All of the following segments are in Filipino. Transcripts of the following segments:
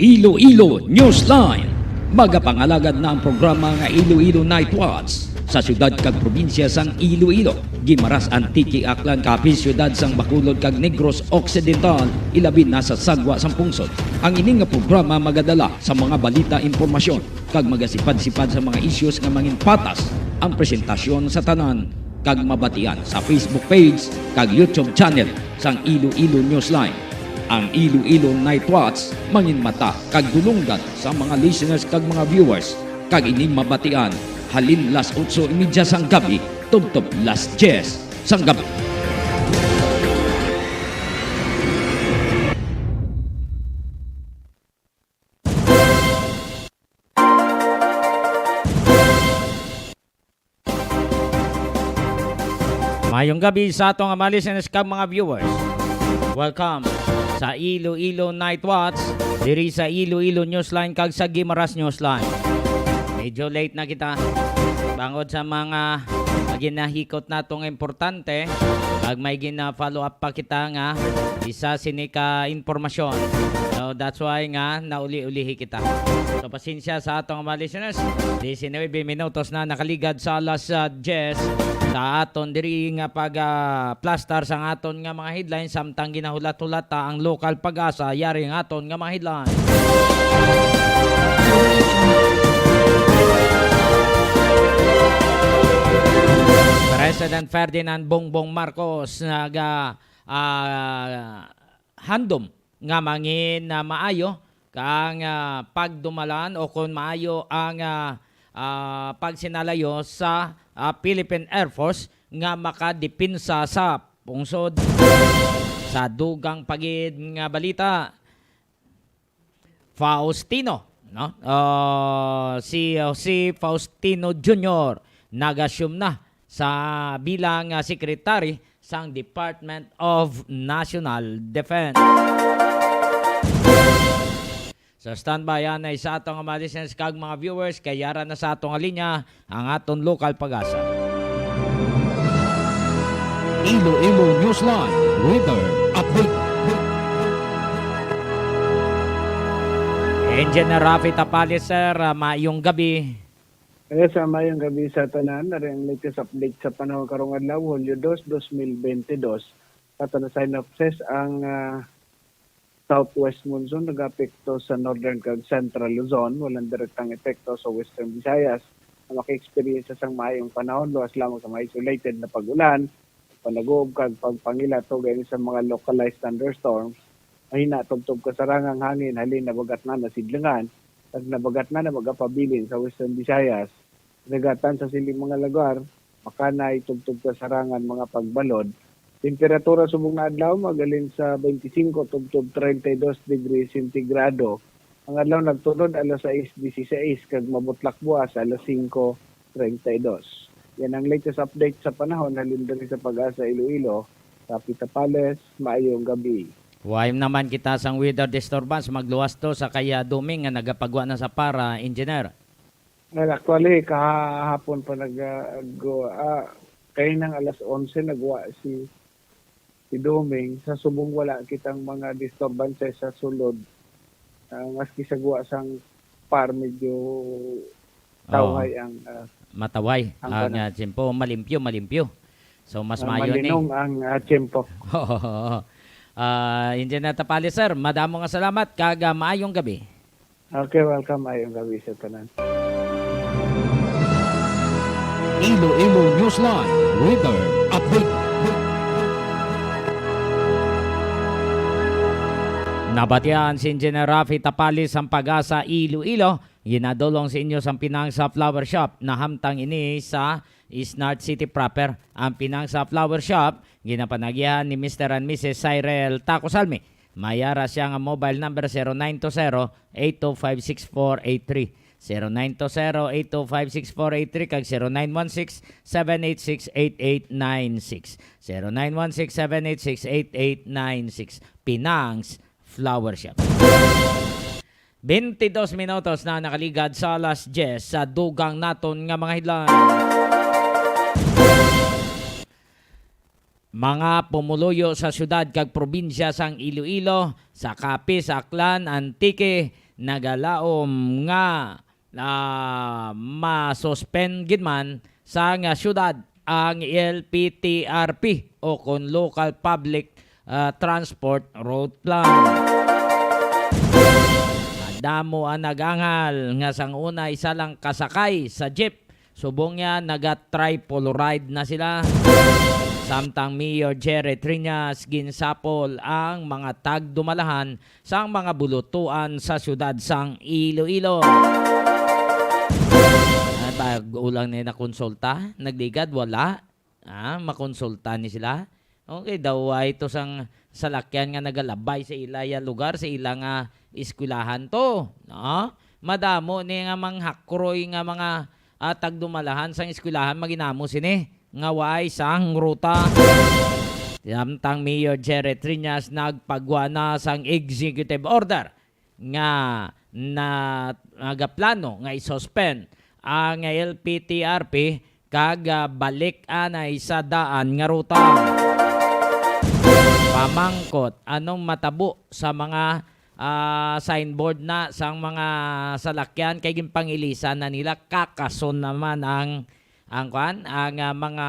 Iloilo Newsline. Magapangalagad na ang programa nga Iloilo Night Watch sa syudad kag probinsya sang Iloilo. Gimaras Antique Aklan kapin syudad sang Bacolod kag Negros Occidental ilabi na sa sagwa sang pungsod. Ang ini nga programa magadala sa mga balita, impormasyon kag magasipad-sipad sa mga issues nga mangin patas. Ang presentasyon sa tanan kag mabatian sa Facebook page kag YouTube channel sang Iloilo Newsline. Ang Iloilo Night Watch mangin mata kag dulunggan sa mga listeners kag mga viewers kag ining mabatian halin las 8:30 sang gabi tubtob las 10 sang gabi. Mayong gabi sa atong mga listeners kag mga viewers. Welcome sa Iloilo Night Watch diri sa Iloilo Newsline kag sa Gimaras Newsline. Medyo late na kita bangod sa mga ginahikot natong importante kag may gina-follow up pa kita nga isa sinika impormasyon. So that's why nga nauli-ulihi kita. So pasensya sa atong mga listeners. 19 minutos na nakaligad sa alas 10 sa aton diri nga plastar sang aton nga mga headlines samtang ginahulat-hulata ang lokal pag-asa yari ang aton nga mga headlines. President Ferdinand Bongbong Marcos handom nga mangin na maayo kang pagdumalan o kung maayo ang pagsinalayo sa Philippine Air Force nga makadipinsa sa pungsod. Sa dugang pagid nga balita, Faustino, no? Si Faustino Jr. nag-assume na sa bilang secretary sang Department of National Defense. So standby yan ay sa atong mga listeners kag mga viewers kayara na sa atong linya ang aton lokal pag-asa. Iloilo Newsline Weather Update. Engineer Rafi Tapales, sir, maayong gabi. Sa mayong gabi sa tanan, na rin latest update sa panahon karong adlaw, Hulyo 2, 2022. Katana synopsis ang southwest monsoon nag-apekto sa northern kag central Luzon, walang direktang epekto sa western Visayas. Ang maki-experience sang maayong panahon, luwas lamang sa mga isolated na pag-ulan, panagob kag pagpangilato gani sa mga localized thunderstorms. Mahina tugtog kasarangang hangin halin nabagat na nasidlangan, kag nabagat na magapabilin sa western Visayas. Nagatan sa siling mga lugar, makanay tugtog kasarangan mga pagbalod. Temperatura subong na adlaw magalin sa 25 tugtog 32 degrees centigrado. Ang adlaw nagtunod alas 6:16 kag mabutlak buwas alas 5:32. Yan ang latest update sa panahon halin diri sa pag-asa Iloilo. Rafi Tapales, maayong gabi. Huwag naman kita sang weather disturbance magluwas to sa kaya duming nga nagapagwa na sa para, engineer. Well, actually, kahapon pa kayo ng alas 11 nagwa si Doming. Sa subong wala kitang mga disturbances sa sulod. Maski sa guwa sang par medyo taway ang mataway. Ang tiyempo malimpyo. So mas mayo ni. Malinong ang tiyempo. Engineer Tapales, sir, madamo nga salamat kag maayong gabi. Okay, welcome. Maayong gabi sa tanan. Iloilo Newsline Weather Update. Nabatian si Engineer Rafi Tapales ang pag-asa Iloilo. Ginadulong sa inyo sa Pinang sa Flower Shop na hamtang ini sa Isnart City proper. Ang Pinang sa Flower Shop ginapanagihan ni Mr. and Mrs. Cyril Tacosalmi. Mayara siya nga mobile number 0920-825-6483. 0920-825-6483 kag 0916-786-8896. 0916-786-8896. Pinang's Flower Shop. 22 minutos na nakaligad sa alas 10 sa dugang naton nga mga headline. Mga pumuluyo sa syudad kag probinsya sang Iloilo, sa Capiz, Aklan, Antique, nagalaom nga ma-suspend gid man sa nga syudad ang LPTRP o kon Local Public Transport Road Plan. Madamo ang nagangal nga sang una isa lang kasakay sa jeep. Subong niya naga-triple ride na sila. Samtang Mayor Jerry Triñas ginsapol ang mga tagdumalahan sa mga bulutuan sa syudad sang Iloilo. Pag-ulang na konsulta, nagligad, wala. Makonsulta ni sila. Okay, daw ito sang salakyan nga nagalabay sa ilaya lugar, sa ilang eskwelahan to. No? Madamo ni nga manghakroy nga mga tagdumalahan sang eskwelahan maginamo sini. Nga way sang ruta. Samtang Mayor Jerry Triñas nagpagwa na sang executive order nga nagaplano nga isuspend ang LPTRP kag balik anay sa daan nga ruta. Pamangkot anong matabo sa mga signboard na sang mga salakyan kay gimpangilisan na nila kakason naman ang mga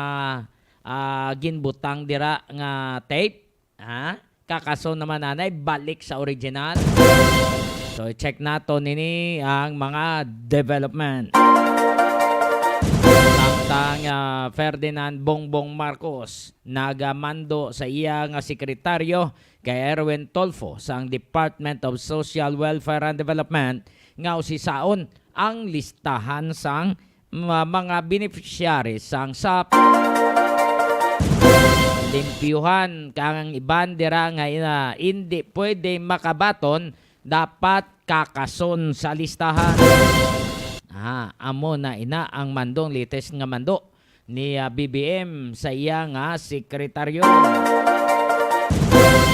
ginbutang dira nga tape, kakaso naman nanay balik sa original. So check nato nini ang mga development. Samtang Ferdinand Bongbong Marcos nagamando sa iya nga sekretaryo kay Erwin Tolfo sang Department of Social Welfare and Development nga usisaon ang listahan sang mga beneficiaries sang SAP. Limpyuhan kang ibandera nga hindi pwede makabaton, dapat kakason sa listahan. Amo na ina ang mandong latest nga mando ni BBM sa iya nga sekretaryo.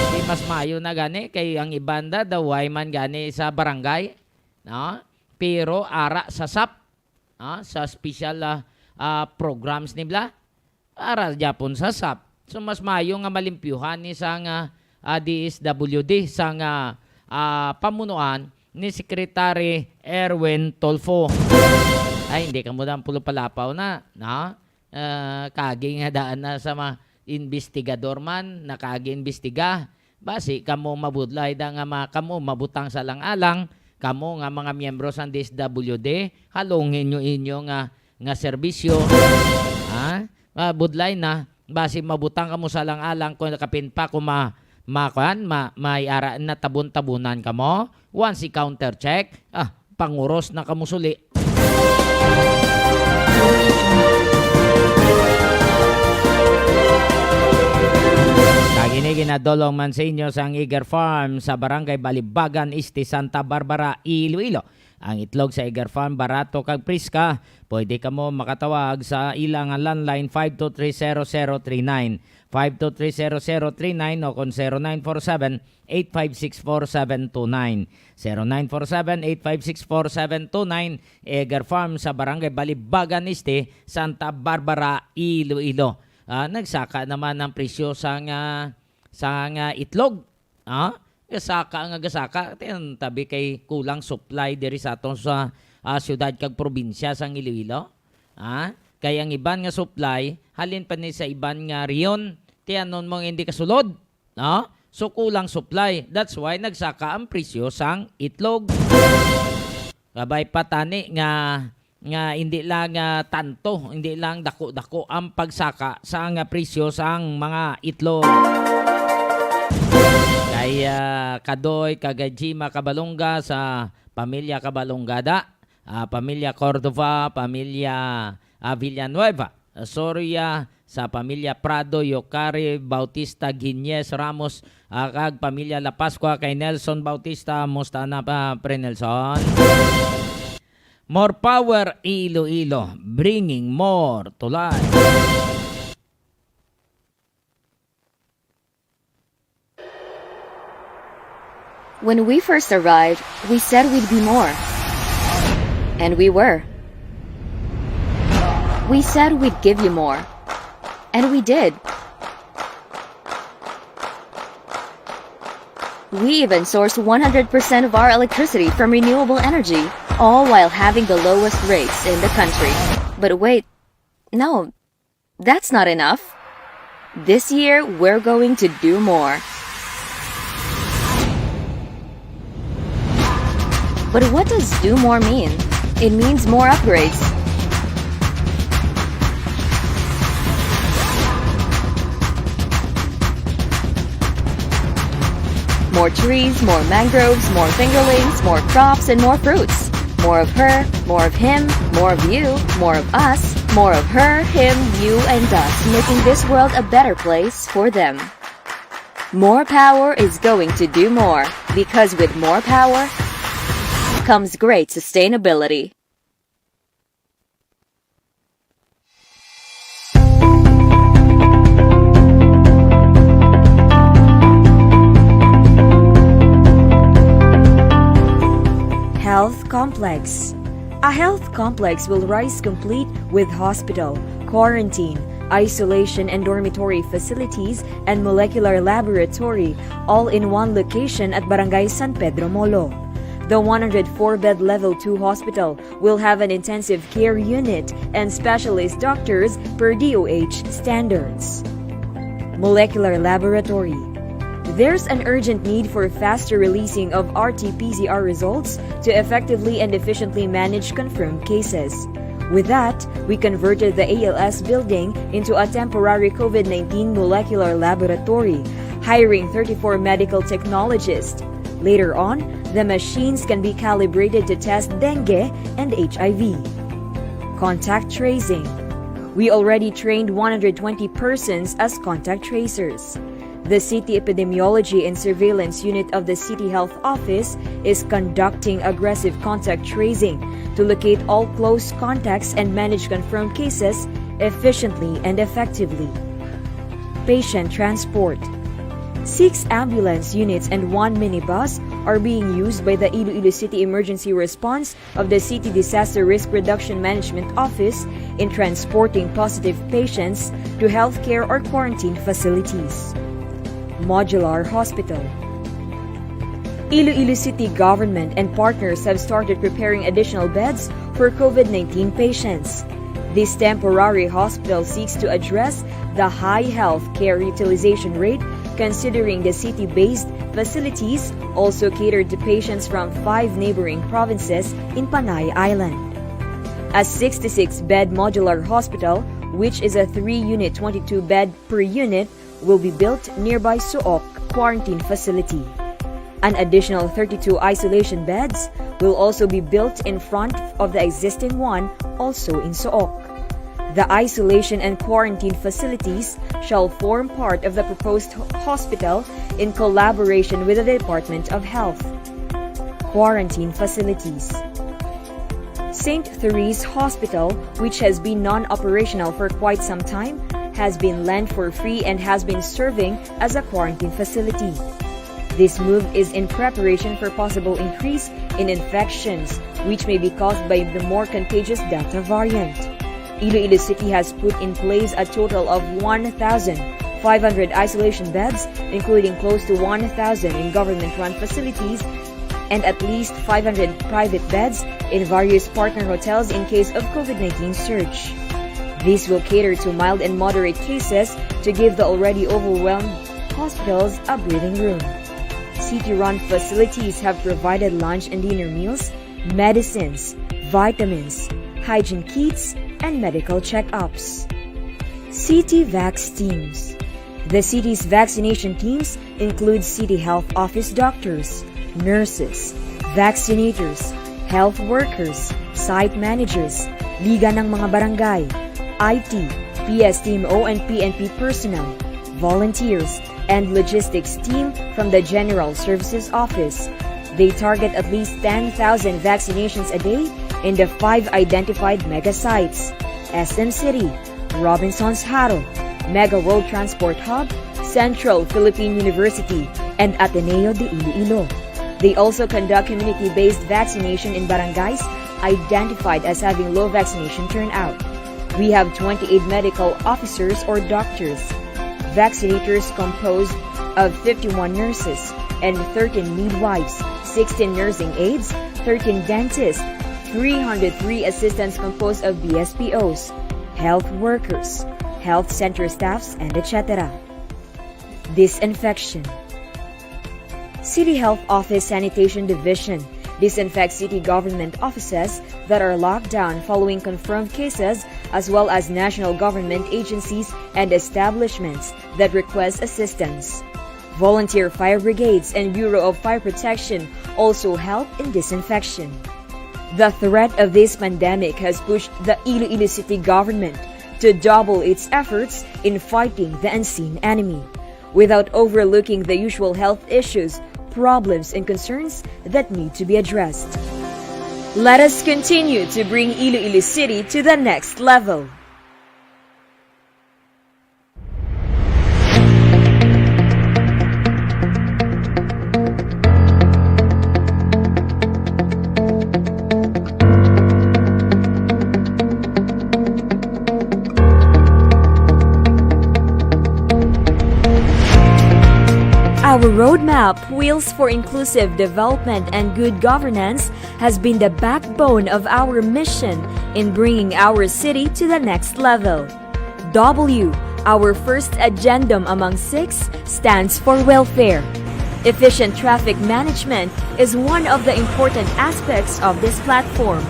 Di mas mayo na gani kay ang ibanda daw ay man gani sa barangay, no? Pero ara sa SAP. Sa special programs nila para Japon sa SAP. So mas mayo nga malimpyuhan ni sang DSWD sang pamunuan ni Secretary Erwin Tolfo. Ay hindi ka mo dang pulo palapaw na, no? Kagi nga daan na sa mga investigador man, nakagi-imbestiga. Basi kamo mabudlay da nga kamo mabutang sa lang-alang. Kamo nga mga miyembro sa DSWD, halongin nyo inyo nga serbisyo. Budlay na, basi mabutang kamo sa lang-alang kung nakapin pa kung may ara na tabun-tabunan kamo. Once i-counter check, panguros na kamo suli. Kagini ginadolong man sa inyo sang Eager Farm sa Barangay Balibagan, Este, Santa Barbara, Iloilo. Ang itlog sa Eager Farm barato kag priska. Pwede ka mo makatawag sa ilang landline 5230039. 5230039 o kon 0947-8564729. 0947-8564729. Eager Farm sa Barangay Balibagan, Este, Santa Barbara, Iloilo. Nagsaka naman ng presyo sa itlog. Gasaka. Tabi kay kulang supply diri sa aton sa syudad kag probinsya sang Iloilo. Kaya ang iban nga supply, halin pa ni sa iban nga riyon, tiyanon mo hindi kasulod. So kulang supply. That's why nagsaka ang presyo sang itlog. Kabay patani nga hindi lang tanto, hindi lang dako-dako ang pagsaka sa nga presyo sang mga itlog. Kaya Kadoy, Kagajima, Kabalonga sa Pamilya Kabalongada, Pamilya Cordova, Pamilya Villanueva, Soria, sa Pamilya Prado, Yocari, Bautista, Guiñez, Ramos, kag Pamilya La Pascua kay Nelson Bautista, Mustana Pre Nelson. More power, Iloilo, bringing more to life. When we first arrived, we said we'd be more. And we were. We said we'd give you more. And we did. We even source 100% of our electricity from renewable energy, all while having the lowest rates in the country. But wait, no, that's not enough. This year, we're going to do more. But what does do more mean? It means more upgrades. More trees, more mangroves, more fingerlings, more crops, and more fruits. More of her, more of him, more of you, more of us, more of her, him, you, and us, making this world a better place for them. More power is going to do more, because with more power comes great sustainability. Health complex. A health complex will rise complete with hospital, quarantine, isolation and dormitory facilities, and molecular laboratory, all in one location at Barangay San Pedro Molo. The 104-bed Level 2 hospital will have an intensive care unit and specialist doctors per DOH standards. Molecular laboratory. There's an urgent need for faster releasing of RT-PCR results to effectively and efficiently manage confirmed cases. With that, we converted the ALS building into a temporary COVID-19 molecular laboratory, hiring 34 medical technologists. Later on, the machines can be calibrated to test dengue and HIV. Contact tracing. We already trained 120 persons as contact tracers. The City Epidemiology and Surveillance Unit of the City Health Office is conducting aggressive contact tracing to locate all close contacts and manage confirmed cases efficiently and effectively. Patient transport. 6 ambulance units and 1 minibus are being used by the Iloilo City Emergency Response of the City Disaster Risk Reduction Management Office in transporting positive patients to healthcare or quarantine facilities. Modular Hospital. Iloilo City government and partners have started preparing additional beds for COVID-19 patients. This temporary hospital seeks to address the high health care utilization rate, considering the city-based facilities also catered to patients from 5 neighboring provinces in Panay Island. A 66-bed modular hospital, which is a 3-unit 22-bed per unit, will be built nearby Suoc quarantine facility. An additional 32 isolation beds will also be built in front of the existing one, also in Suoc. The isolation and quarantine facilities shall form part of the proposed hospital in collaboration with the Department of Health. Quarantine facilities. St. Therese Hospital, which has been non-operational for quite some time, has been lent for free and has been serving as a quarantine facility. This move is in preparation for possible increase in infections, which may be caused by the more contagious Delta variant. Iloilo City has put in place a total of 1,500 isolation beds, including close to 1,000 in government-run facilities and at least 500 private beds in various partner hotels in case of COVID-19 surge. These will cater to mild and moderate cases to give the already overwhelmed hospitals a breathing room. City-run facilities have provided lunch and dinner meals, medicines, vitamins, hygiene kits, and medical checkups. City Vax Teams. The city's vaccination teams include City Health Office doctors, nurses, vaccinators, health workers, site managers, Liga ng mga Barangay, IT, PSTMO and PNP personnel, volunteers, and logistics team from the General Services Office. They target at least 10,000 vaccinations a day in the 5 identified mega sites: SM City, Robinson's Haro, Mega World Transport Hub, Central Philippine University, and Ateneo de Iloilo. They also conduct community-based vaccination in barangays identified as having low vaccination turnout. We have 28 medical officers or doctors. Vaccinators composed of 51 nurses, and 13 midwives, 16 nursing aides, 13 dentists, 303 assistants composed of BSPOs, health workers, health center staffs, and etc. Disinfection. City Health Office Sanitation Division disinfects city government offices that are locked down following confirmed cases, as well as national government agencies and establishments that request assistance. Volunteer fire brigades and Bureau of Fire Protection also help in disinfection. The threat of this pandemic has pushed the Iloilo City government to double its efforts in fighting the unseen enemy, without overlooking the usual health issues, problems, and concerns that need to be addressed. Let us continue to bring Iloilo City to the next level. Our roadmap, Wheels for Inclusive Development and Good Governance, has been the backbone of our mission in bringing our city to the next level. W, our first addendum among 6, stands for welfare. Efficient traffic management is one of the important aspects of this platform.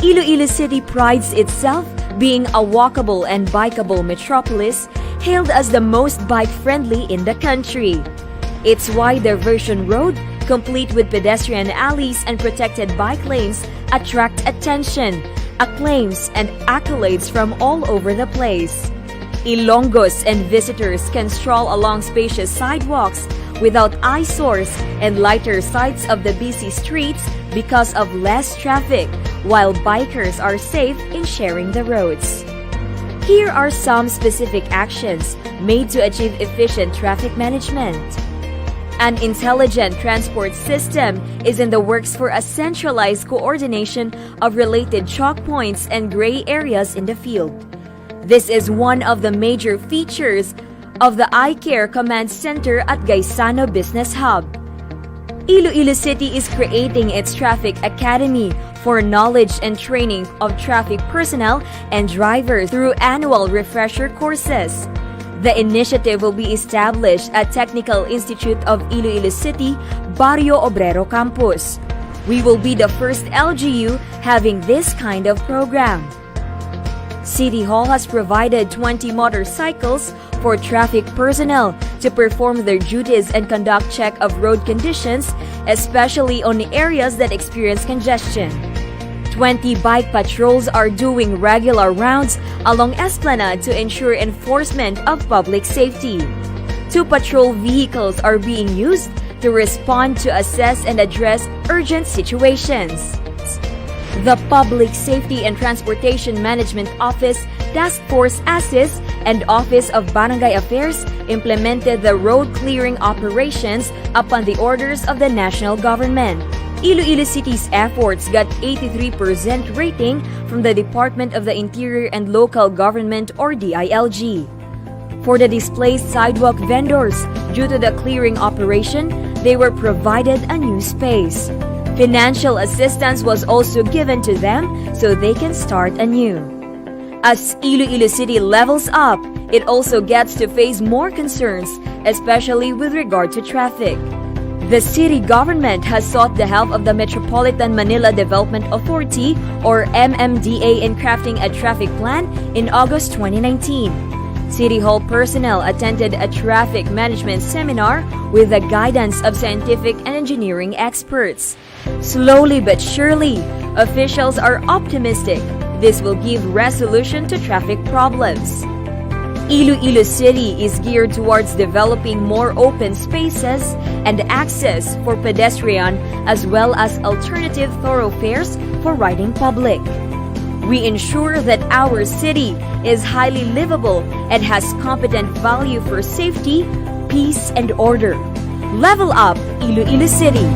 Iloilo City prides itself being a walkable and bikeable metropolis, hailed as the most bike-friendly in the country. Its wide diversion road, complete with pedestrian alleys and protected bike lanes, attract attention, acclaims, and accolades from all over the place. Ilonggos and visitors can stroll along spacious sidewalks without eyesores and lighter sights of the busy streets because of less traffic, while bikers are safe in sharing the roads. Here are some specific actions made to achieve efficient traffic management. An intelligent transport system is in the works for a centralized coordination of related choke points and gray areas in the field. This is one of the major features of the iCare Command Center at Gaisano Business Hub. Iloilo City is creating its Traffic Academy for knowledge and training of traffic personnel and drivers through annual refresher courses. The initiative will be established at Technical Institute of Iloilo City, Barrio Obrero Campus. We will be the first LGU having this kind of program. City Hall has provided 20 motorcycles for traffic personnel to perform their duties and conduct check of road conditions, especially on areas that experience congestion. 20 bike patrols are doing regular rounds along Esplanade to ensure enforcement of public safety. 2 patrol vehicles are being used to respond to assess and address urgent situations. The Public Safety and Transportation Management Office, Task Force ASIS, and Office of Barangay Affairs implemented the road clearing operations upon the orders of the national government. Iloilo City's efforts got 83% rating from the Department of the Interior and Local Government, or DILG. For the displaced sidewalk vendors, due to the clearing operation, they were provided a new space. Financial assistance was also given to them so they can start anew. As Iloilo City levels up, it also gets to face more concerns, especially with regard to traffic. The city government has sought the help of the Metropolitan Manila Development Authority, or MMDA, in crafting a traffic plan in August 2019. City Hall personnel attended a traffic management seminar with the guidance of scientific and engineering experts. Slowly but surely, officials are optimistic this will give resolution to traffic problems. Iloilo City is geared towards developing more open spaces and access for pedestrian as well as alternative thoroughfares for riding public. We ensure that our city is highly livable and has competent value for safety, peace, and order. Level up Iloilo City!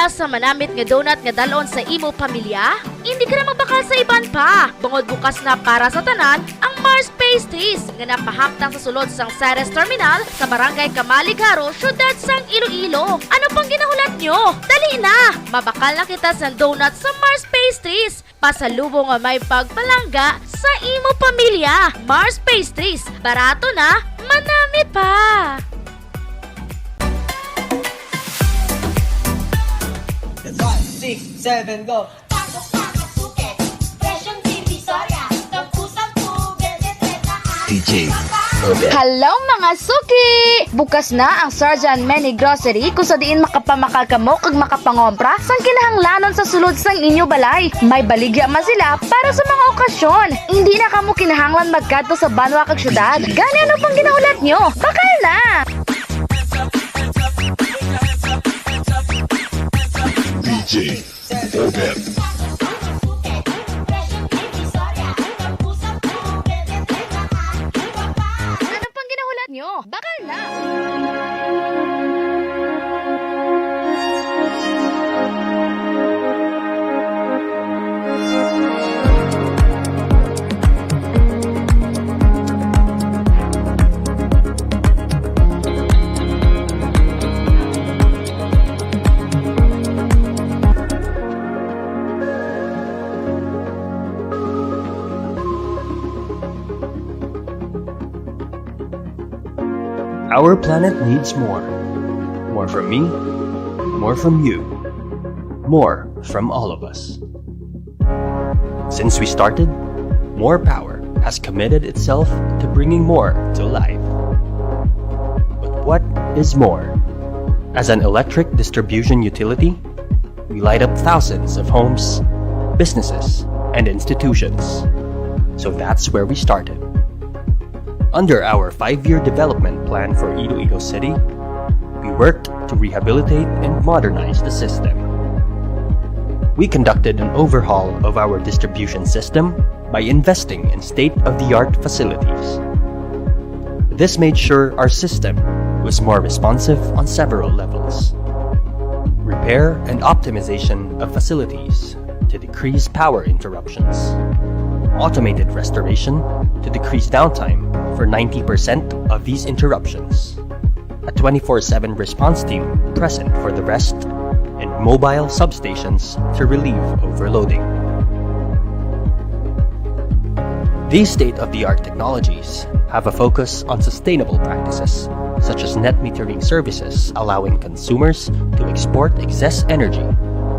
idea sa manamit nga donut nga dalon sa imo pamilya? Hindi ka na mabakal sa iban pa. Bungod bukas na para sa tanan ang Mars Pastries nga napahamtang sa sulod sang Ceres Terminal sa Barangay Kamaligaro, syudad sang Iloilo. Ano pang ginahulat nyo? Dali na! Mabakal na kita sa donut sa Mars Pastries. Pasalubong nga may pagpalangga sa imo pamilya. Mars Pastries. Barato na, manami pa! 6, 7, go! DJ Hello mga suki! Bukas na ang Sarjan Many Grocery kung sa diin makapamakal kamo kag makapangompra sang kinahanglanon sa sulod sang inyo balay. May baligya man sila para sa mga okasyon. Hindi na kamo kinahanglan magkadto sa banwa kag syudad. Gani ano pang ginahulat nyo? Bakal na! DJ Obet. Ano pang ginahulat nyo? Bakal na! Our planet needs more. More from me, more from you, more from all of us. Since we started, More Power has committed itself to bringing more to life. But what is more? As an electric distribution utility, we light up thousands of homes, businesses, and institutions. So that's where we started. Under our 5-year development plan for Iloilo City, we worked to rehabilitate and modernize the system. We conducted an overhaul of our distribution system by investing in state-of-the-art facilities. This made sure our system was more responsive on several levels. Repair and optimization of facilities to decrease power interruptions. Automated restoration to decrease downtime for 90% of these interruptions. A 24/7 response team present for the rest, and mobile substations to relieve overloading. These state-of-the-art technologies have a focus on sustainable practices, such as net metering services allowing consumers to export excess energy,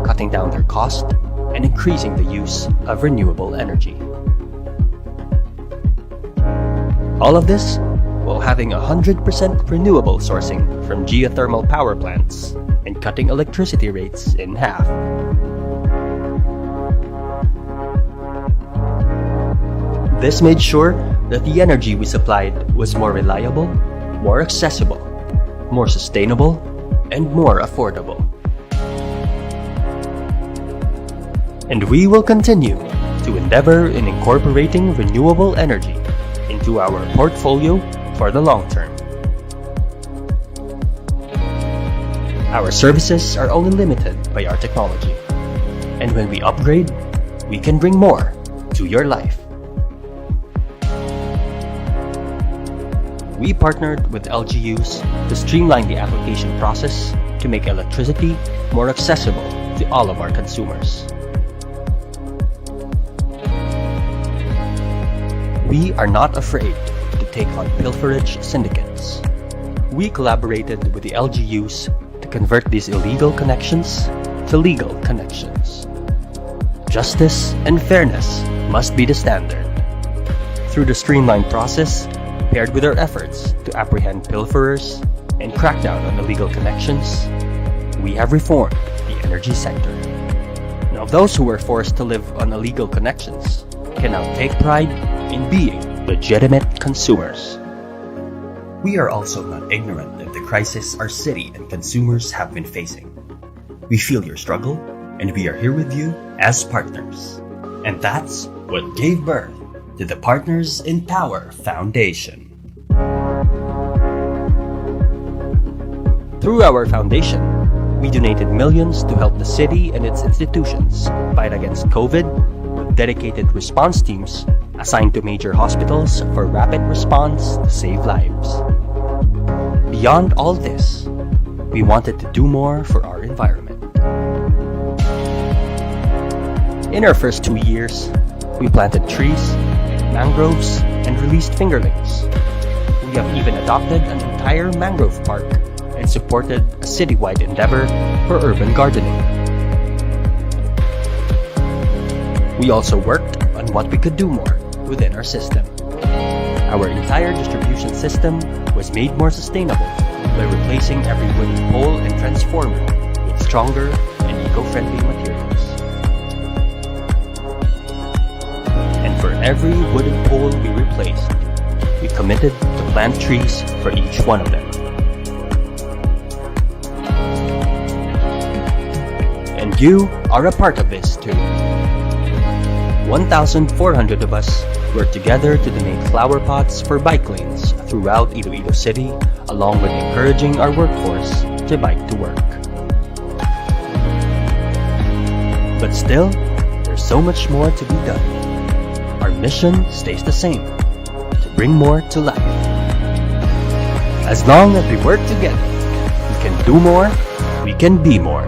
cutting down their cost and increasing the use of renewable energy. All of this while having 100% renewable sourcing from geothermal power plants and cutting electricity rates in half. This made sure that the energy we supplied was more reliable, more accessible, more sustainable, and more affordable. And we will continue to endeavor in incorporating renewable energy into our portfolio for the long term. Our services are only limited by our technology, and when we upgrade, we can bring more to your life. We partnered with LGUs to streamline the application process to make electricity more accessible to all of our consumers. We are not afraid to take on pilferage syndicates. We collaborated with the LGUs to convert these illegal connections to legal connections. Justice and fairness must be the standard. Through the streamlined process, paired with our efforts to apprehend pilferers and crack down on illegal connections, we have reformed the energy sector. Now those who were forced to live on illegal connections can now take pride in being legitimate consumers. We are also not ignorant of the crisis our city and consumers have been facing. We feel your struggle, and we are here with you as partners. And that's what gave birth to the Partners in Power Foundation. Through our foundation, We donated millions to help the city and its institutions fight against COVID with dedicated response teams assigned to major hospitals for rapid response to save lives. Beyond all this, we wanted to do more for our environment. In our first 2 years, we planted trees, mangroves, and released fingerlings. We have even adopted an entire mangrove park and supported a citywide endeavor for urban gardening. We also worked on what we could do more within our system. Our entire distribution system was made more sustainable by replacing every wooden pole and transformer with stronger and eco-friendly materials. And for every wooden pole we replaced, we committed to plant trees for each one of them. And you are a part of this too. 1,400 of us worked together to donate flower pots for bike lanes throughout Iloilo City, along with encouraging our workforce to bike to work. But still, there's so much more to be done. Our mission stays the same, to bring more to life. As long as we work together, we can do more, we can be more.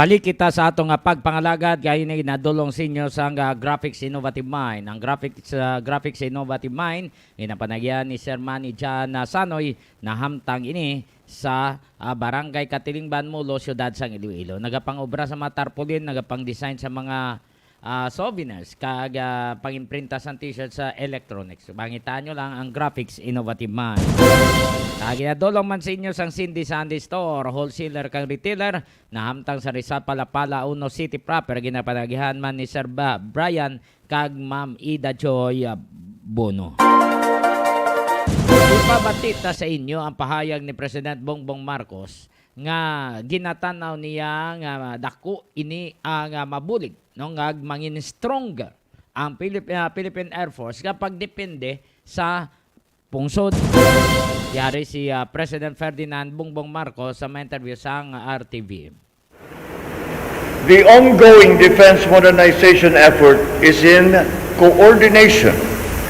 Balik kita sa atong pagpangalagad kay ni nadulong sa inyo sa Graphics Innovative Mind. Ang Graphics Innovative Mind ginapanagyan ni Sir Manny Jan Sanoy na hamtang ini sa Barangay Katilingban, Mulo, Siyudad sang Iloilo. Nagapang-obra sa mga tarpaulin, nagapang-design sa mga souvenirs, kag pang-imprinta sa t-shirt sa electronics. Bangitaan nyo lang ang Graphics Innovative Mind. Ginadulong man sa inyo sang Cindy Sandy Store, wholesaler kang retailer, na hamtang sa Rizal, Palapala, Uno City proper, ginapanagihan man ni Sir Brian kag Ma'am Ida Joy Bono. Ipabatita sa inyo ang pahayag ni President Bongbong Marcos nga ginatanaw niya nga dako ini ang mabulig no nga mangin stronger ang Philippine Air Force kapag depende sa pungsod. Yari si President Ferdinand Bongbong Marcos sa mga interview sa RTV. The ongoing defense modernization effort is in coordination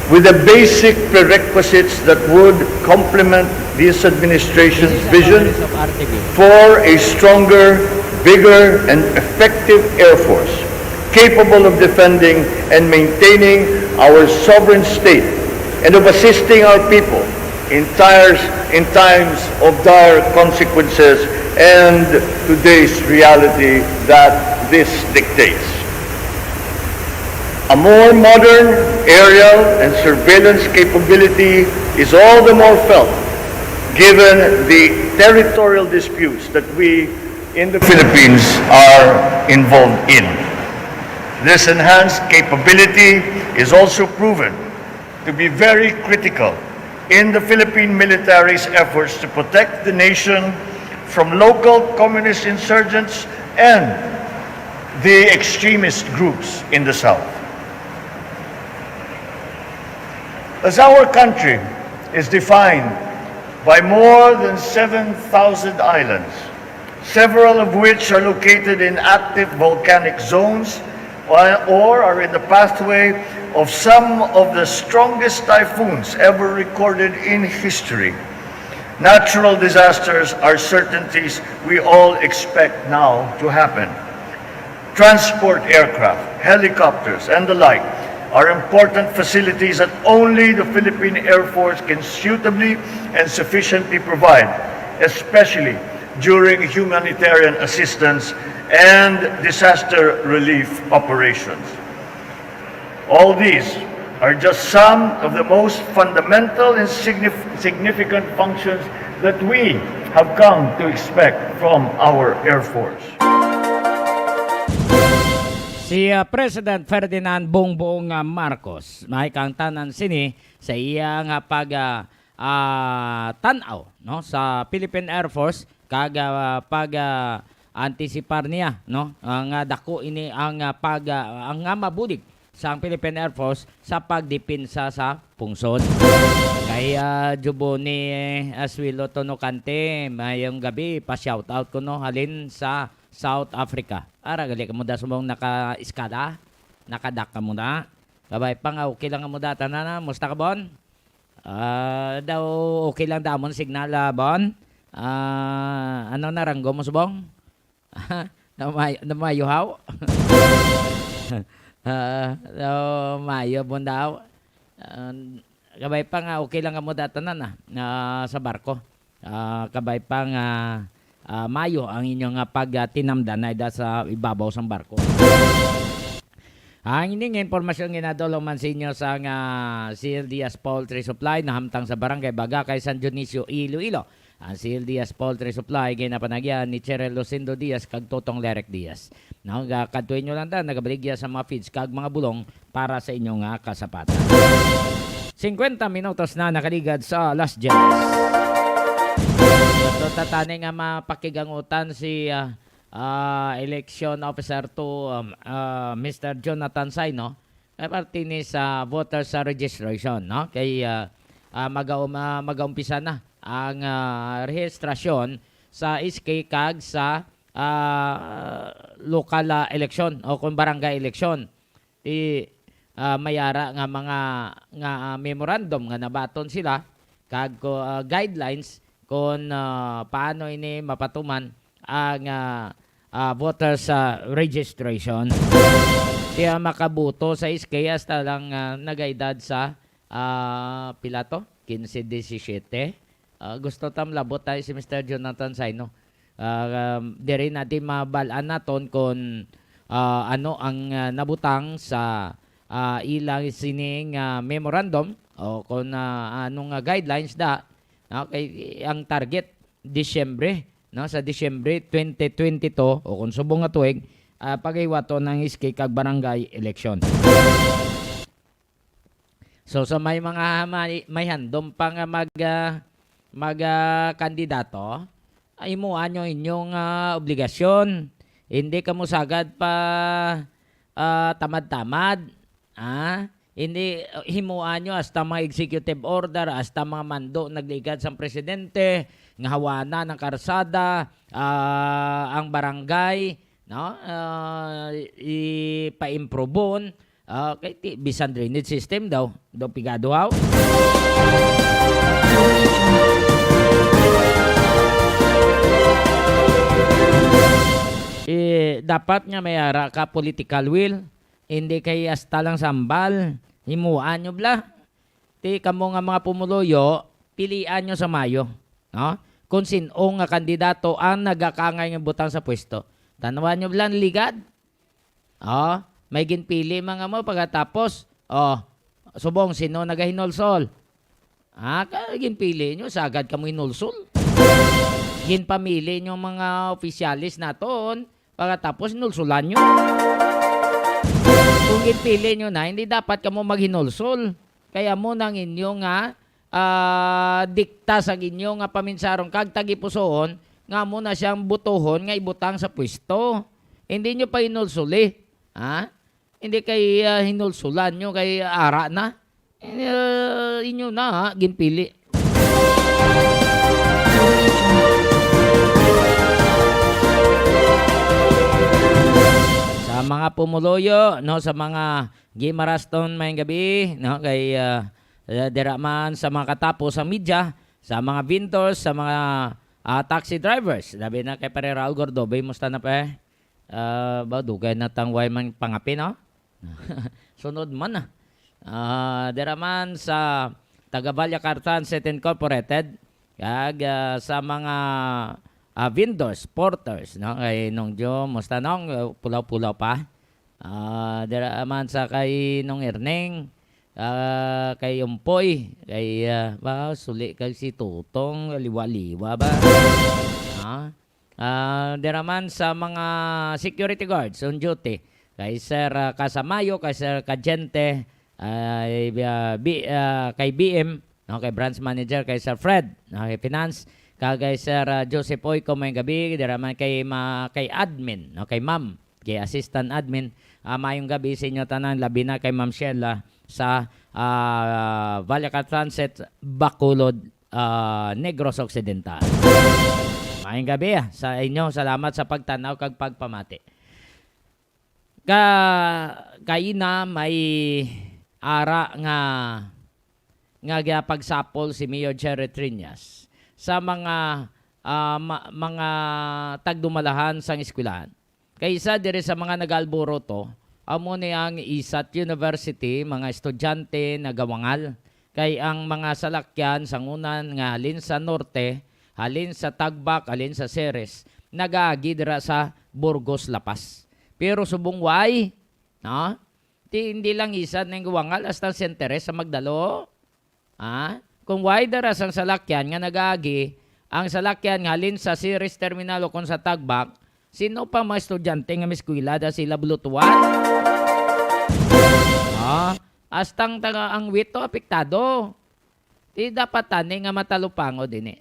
with the basic prerequisites that would complement this administration's vision for a stronger, bigger, and effective Air Force capable of defending and maintaining our sovereign state and of assisting our people in times of dire consequences and today's reality that this dictates. A more modern aerial and surveillance capability is all the more felt given the territorial disputes that we in the Philippines are involved in. This enhanced capability is also proven to be very critical in the Philippine military's efforts to protect the nation from local communist insurgents and the extremist groups in the South. As our country is defined by more than 7,000 islands, several of which are located in active volcanic zones or are in the pathway of some of the strongest typhoons ever recorded in history. Natural disasters are certainties we all expect now to happen. Transport aircraft, helicopters, and the like are important facilities that only the Philippine Air Force can suitably and sufficiently provide, especially during humanitarian assistance and disaster relief operations. All these are just some of the most fundamental and significant functions that we have come to expect from our Air Force. Si President Ferdinand Bongbong Marcos may kang tanan sini sa iya nga tanaw no sa Philippine Air Force kag antisipar niya no ang dako ini ang ang mabulig sa Philippine Air Force sa pagdepensa sa pungsod. Kaya jubo ni Aswilo Tonokante mayong gabi pa shout out ko no halin sa South Africa. Ara gali ka mo da sumong naka-iskada, nakadak ka mo na. Babay pa nga okay lang mo da tanan musta ka bon? Daw okay lang damon signal bon. Ano naranggo mo subong? Namayo haw? Mayo bon daw. Kabay pa nga okay lang mo da tanan sa barko. Kabay pa nga Mayo ang inyong pagtinamdan ay sa ibabaw sa barko. Ang ining impormasyon ginadolo man sa inyo sa Sir Diaz Poultry Supply na hamtang sa Barangay Bagakay, San Dionisio, Iloilo. Ang Sir Diaz Poultry Supply ginapanagyan ni Cheryl Lucindo Diaz kag Totong Lerek Diaz. Kadtuin nyo lang nagabaligya sa mga feeds kag mga bulong para sa inyong kasapatan. 50 minutos na nakaligad sa Las Jazz. So tatani nga mapakigangutan si election officer to Mr. Jonathan Saino ay parte ni sa voters registration no kay mag-umpisa na ang rehistrasyon sa SK kag sa local election o kung barangay election. Mayara nga mga memorandum nga nabaton sila kag guidelines kung paano ini mapatuman ang voters registration. Kaya makabuto sa SK hasta lang nagaedad sa pilato 15-17. Gusto tam labot tayo si Mr. Jonathan Saino. Diri natin mabalaan naton kung ano ang nabutang sa ilang sining memorandum o kung anong guidelines da. Okay, ang target Disyembre, no, sa Disyembre 2022 o kung subong nga tuig paghiwato ng SK kag barangay election. So sa may mga may handom pa nga kandidato, ay imuan nyo inyong obligasyon. Hindi ka mo sagad pa tamad-tamad. Hindi himuan nyo hasta mga executive order, hasta mga mando nagligad sa presidente, nga hawana ng karsada, ang barangay, no? Ipa-improveon, kay bisan drainage system daw, pigado haw. Dapat nga mayara ka political will, hindi kay hasta lang sambal. Himuan nyo bla. Ti kamo nga mga pumuloyo, pilian nyo sa Mayo. No? Kung sino nga kandidato ang nagakangay ng butang sa pwesto. Tanawan nyo bla ligad. May ginpili mga mo pagkatapos. Subong sino nagahinolsol. Ginpili nyo, sagad ka mo hinulsol. Ginpamili nyo mga opisyalis naton, pagkatapos hinulsulan nyo. Kung ginpili nyo na, hindi dapat ka mo maghinulsol. Kaya mo nang inyo nga dikta sa inyo nga paminsarong kag tagipusoon nga mo na siyang butuhon nga ibutang sa pwesto. Hindi nyo pa hinulsuli. Hindi kay hinulsulan nyo kay ara na. Inyo na ginpili. Sa mga pumuloyo, no, sa mga gimaraston may gabi, no, kay diraman sa mga katapos sa media, sa mga vendors, sa mga taxi drivers. Labi na kay Pare Raul Gordobe, musta na pa ba dugay na tangway man pangapi, no? Sunod man na. Diraman sa taga Vallarta Transit Incorporated, kag sa mga vendors, porters, no, kay nung jo musta nong pulaw-pulaw pa. Diraman sa kay nung Erneng, kay Umpoy, kay suli kay si Tutong liwa-liwa ba. Diraman sa mga security guards on duty, kay Sir Casamayo, kay Sir Cagente, kay BM, no, kay branch manager, kay Sir Fred, no, kay finance, kay Sir Joseph Oico may gabi, diraman kay admin, no, kay ma'am, kay assistant admin. Mayong gabi sa inyo tanan, labi na kay Ma'am Sheila sa Vallarta Transit, Bacolod, Negros Occidental. Mayong gabi sa inyo, salamat sa pagtanaw kag pagpamati. Kaina may ara nga pagsapol si Mayor Jerry Triñas sa mga tagdumalahan sang eskwelahan. Kaysa dire sa mga nag-alboro to, amo ni ang ISAT University, mga estudyante nagawangal. Kay ang mga salakyan sangunan nga halin sa norte, halin sa Tagbak, halin sa Ceres, nagaagi dira sa Burgos, Lapas. Pero subong way, no? Hindi lang ISAT ng gawangal hasta Senteres sa Magdalo. Kung way dira sang salakyan nga nagaagi, ang salakyan nga halin sa Ceres Terminal o kung sa Tagbak, sino pa mga estudyante nga miskwila da sila bulutuan? Astang taga ang wito apektado. Di dapat tani nga matalupango din eh.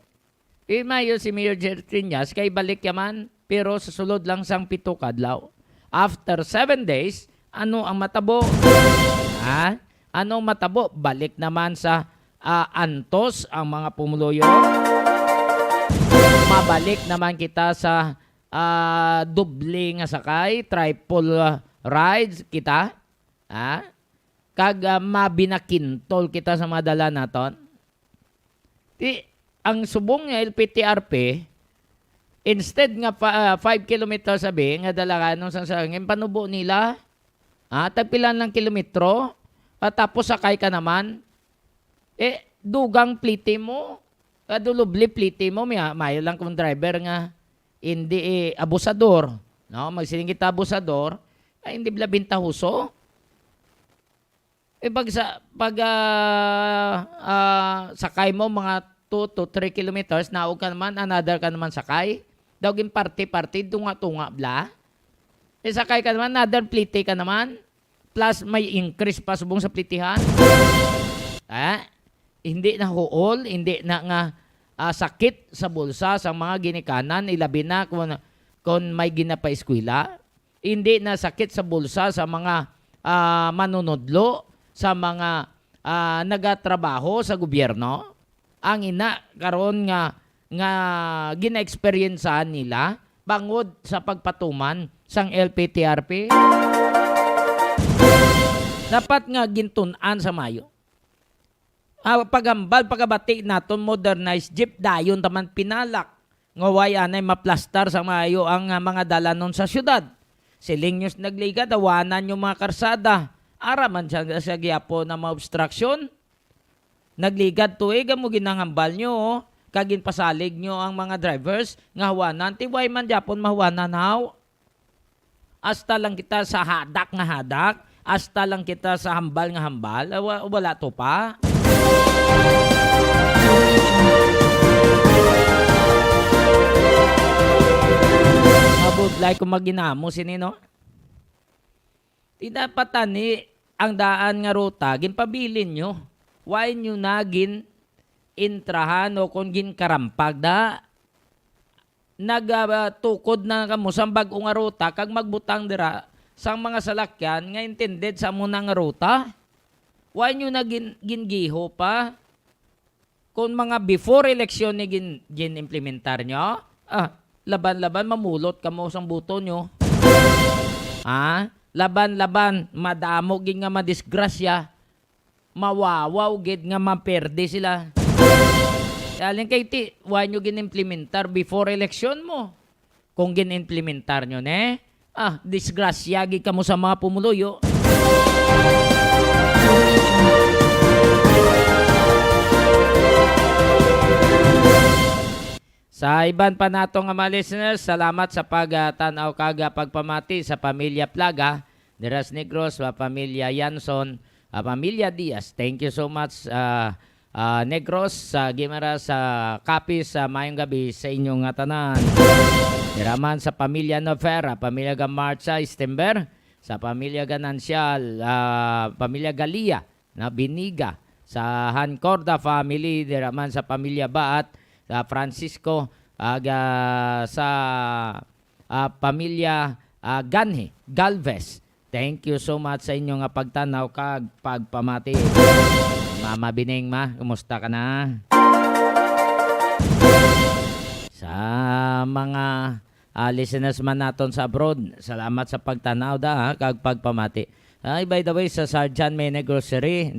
Mayo si Mayor Triñas kay balik yaman pero susulod lang sang 7 kadlaw. After 7 days, ano ang matabo? Ano ang matabo? Balik naman sa antos ang mga pumuloyo. Mabalik naman kita sa doble nga sakay, triple rides kita. Kag mabinakintol kita sa mga dala naton. Ang subong nga LPTRP, instead nga 5 kilometers sabi, nga dalagan sa sangin, panubo nila, tagpilan ng kilometro, tapos sakay ka naman, dugang pliti mo, kadulubli pliti mo, mayo lang kung driver nga, hindi abusador, no? Magsiling kita abusador, hindi blabinta huso. Sakay mo mga 2 to 3 kilometers, naog ka naman, another ka naman sakay. Dawgin party, tunga-tunga bla. Sakay ka naman, another plite ka naman. Plus may increase pa subong sa plitihan. Hindi na huol, hindi na nga sakit sa bulsa sa mga ginikanan, ilabi na kung may ginapa-eskwela. Hindi na sakit sa bulsa sa mga manunodlo, sa mga nagatrabaho sa gobyerno. Ang ina karon nga gina-experiencean nila bangod sa pagpatuman sang LPTRP. Dapat nga gintunan sa mayo. Pagambal pagabati naton modernized jeep dayon taman pinalak nga way anay maplastar sa mayo ang mga dalanon sa syudad. Siling news nagligad awanan yung mga karsada. Araman sa giapo na ma-obstruction. Nagligad tuig mo ginangambal nyo, kagin pasalig nyo ang mga drivers, nga hawanan, tiway man Japon mahawanan haw. Hasta lang kita sa hadak nga hadak, hasta lang kita sa hambal nga hambal, wala to pa. Mabudlay kung maginamo sinino. Di dapat tani ang daan nga ruta, ginpabilin nyo. Why nyo na intrahan o kung karampag da nagtukod na kamo sa bagong nga ruta kag magbutang dira sang mga salakyan nga intended sa muna nga ruta. Why nyo na gingiho pa kung mga before election ni gin-implementar nyo? Laban-laban mamulot kamo sang buto nyo. Laban-laban, madamo gid nga madisgrasya, mawawaw gid nga maperde sila. Alin kay ti, why nyo ginimplementar before election mo? Kung ginimplementar nyo, disgrasya gid ka mo sa mga pumuluyo. Sa iban pa natong mga listeners, salamat sa pagtanaw kaga pagpamati sa pamilya Plaga, Deras Negros, pamilya Yanson, pamilya Diaz. Thank you so much Negros, sa Gimaras, sa Kapis, sa mayong gabi sa inyong tanan. Diraman sa pamilya Novera, pamilya Gamarcha, Istember, sa pamilya Ganancial, pamilya Galia, na Biniga, sa Hancorda family, diraman sa pamilya Baat, sa Francisco, sa pamilya Ganhe, Galvez. Thank you so much sa inyong pagtanaw kag pagpamati. Mama Bining, kumusta ka na? Sa mga listeners man naton sa abroad, salamat sa pagtanaw kag pagpamati. By the way, sa Sergeant Mene Grocery,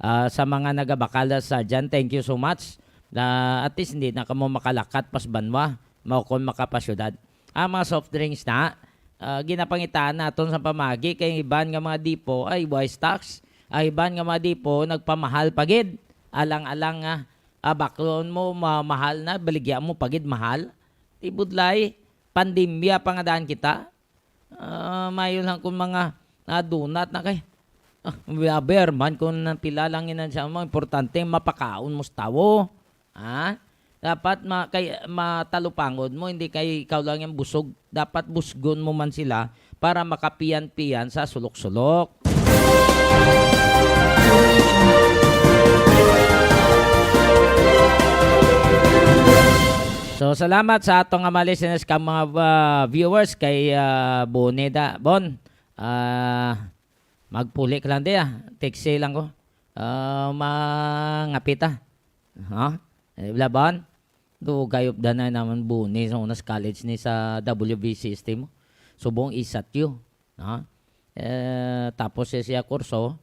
sa mga nagabakala Sergeant, thank you so much. At least hindi na kamo makalakat pas banwa, maukon makapasyudad. Mga soft drinks ginapangitaan naton sa pamagi kay iban nga mga dipo ay wise tax, ay iban nga mga dipo nagpamahal pagid. Alang-alang nga baklon mo mahal na, baligya mo pagid mahal. Tibudlay, pandemya pa nga daan kita. Mayo lang kung mga donut na kay. Berman kung pila lang inan siya, mga importante mapakaon mo sa tawo. Dapat matalupangod mo, hindi kay ikaw lang yung busog. Dapat busgon mo man sila para makapiyan-piyan sa sulok-sulok. So, salamat sa atong mga listeners ka mga viewers kay Boneda. Magpulik lang di Text lang ko. Mangapita. Laban? Do gayop da na naman Boni sa unas college ni sa WB system. Subong isat yun. Tapos siya kurso,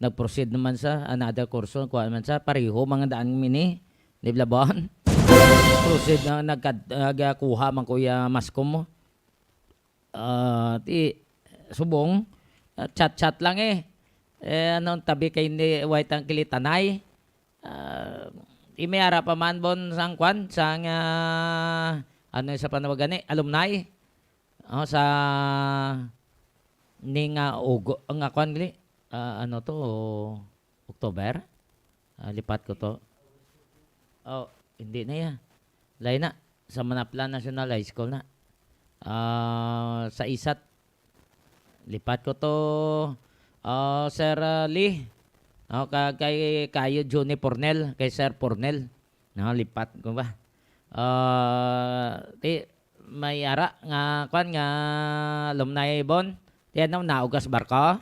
nag-proceed naman sa another kurso, kuha naman sa pareho mga daan mini. Di laban? Proceed na nagkuha man kuya maskom mo. Subong, chat-chat lang anong tabi kay ni white ang kilitanay. Imayara pa man sang kwan sang sa panawagan alumni sa ning ugo ang kwan gali October lipat ko to hindi na lain na sa Manaplan National High School na sa isat lipat ko to Sir Lee. Kay kayo Johnny Pornel, kay Sir Pornel. Lipat ko ba? May ara nga kwan nga alumni bon. Tiyan naugas barka.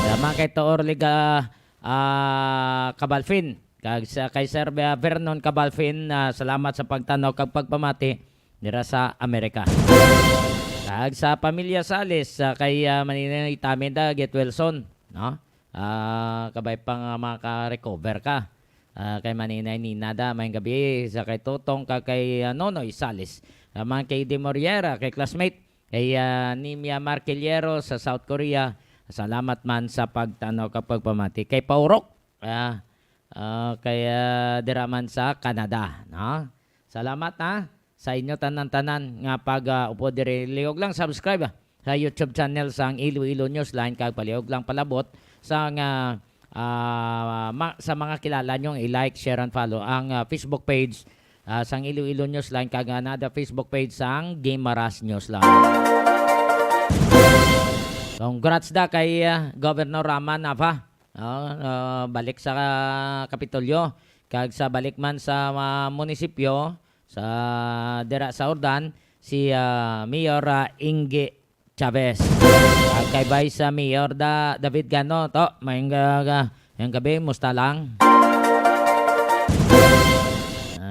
Dama kay Toor Liga Cabalfin. Kay Sir Vernon Cabalfin, salamat sa pagtanaw kag pagpamati dira sa Amerika. Kag sa pamilya Sales, kay Maninay Tameda Get Wilson, kabay pang maka-recover ka. Kay Maninay Ninada, mayang gabi sa kay Totong, kay Nonoy Sales. Kay De Moriera, kay classmate, kay Nimia Marquillero sa South Korea. Salamat man sa pagtanaw kapag pamati. Kay Paurok, kay diraman sa Canada. Salamat sa inyo tanan-tanan nga pag upo dire. Liog lang subscribe sa YouTube channel sang Iloilo Newsline kag paliog lang palabot sa sa mga kilala nyo i-like, share and follow ang Facebook page sang Iloilo Newsline kag another Facebook page sang Gimaras Newsline. Congrats kay Governor Raman Nava. Balik sa Kapitolyo kag sa balik man sa munisipyo sa dira sa Ordan si Mayor Inge Chavez. Kay Vice Mayor David Gano to mayong gabi musta lang.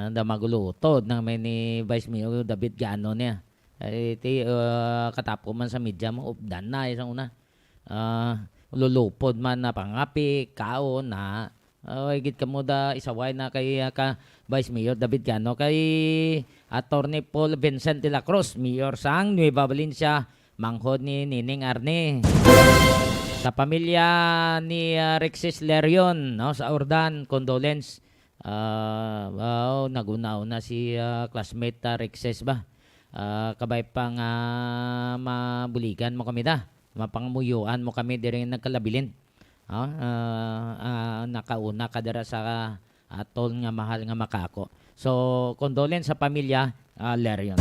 Da magulutod ng may ni Vice Mayor David Gano niya. Katapo man sa media mo, updan na isang una. Lulupod man na pangapi, kaon na. Higit ka mo da isaway na kay ka Vice Mayor David Gano kay Attorney Paul Vincent de la Cruz, Mayor sang Nueva Valencia, manghod ni Nining Arne. Sa pamilya ni Rexis Lerion, no, sa Ordan, condolence. Nagunaw na si classmate Rexis ba? Kabay pang mabuligan mo kami da. Mapangmuyuan mo kami diri nagkalabilin. Nakauna ka dira sa atol nga mahal nga makako. So, condolence sa pamilya Lerion.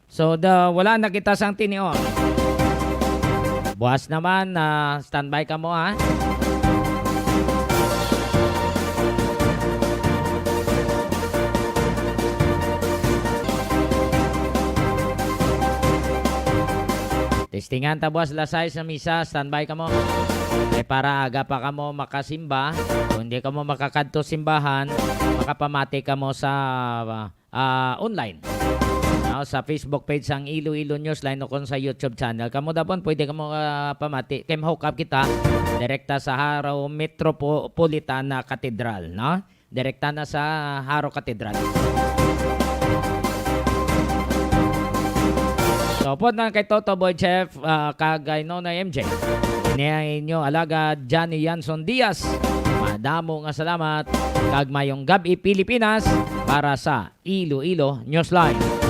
So, wala na kita sang tinion. Buwas naman, standby ka mo ha. Testingan tabuas lasay sa misa, standby ka mo. Para aga pa ka mo makasimba, kung hindi ka mo makakadto simbahan, makapamati ka mo sa online. Sa Facebook page ang Iloilo Newsline o kung sa YouTube channel. Kamo dapon pwede ka mo pamati. Kaya hook up kita direkta sa Haro Metropolitan Cathedral. No? Direkta na sa Haro Cathedral. So, po na kay Toto Boy Chef, kagay no na MJ. Niya inyo alaga Johnny Yanson Diaz. Madamo nga salamat. Kag mayong gabi Pilipinas para sa Iloilo Newsline.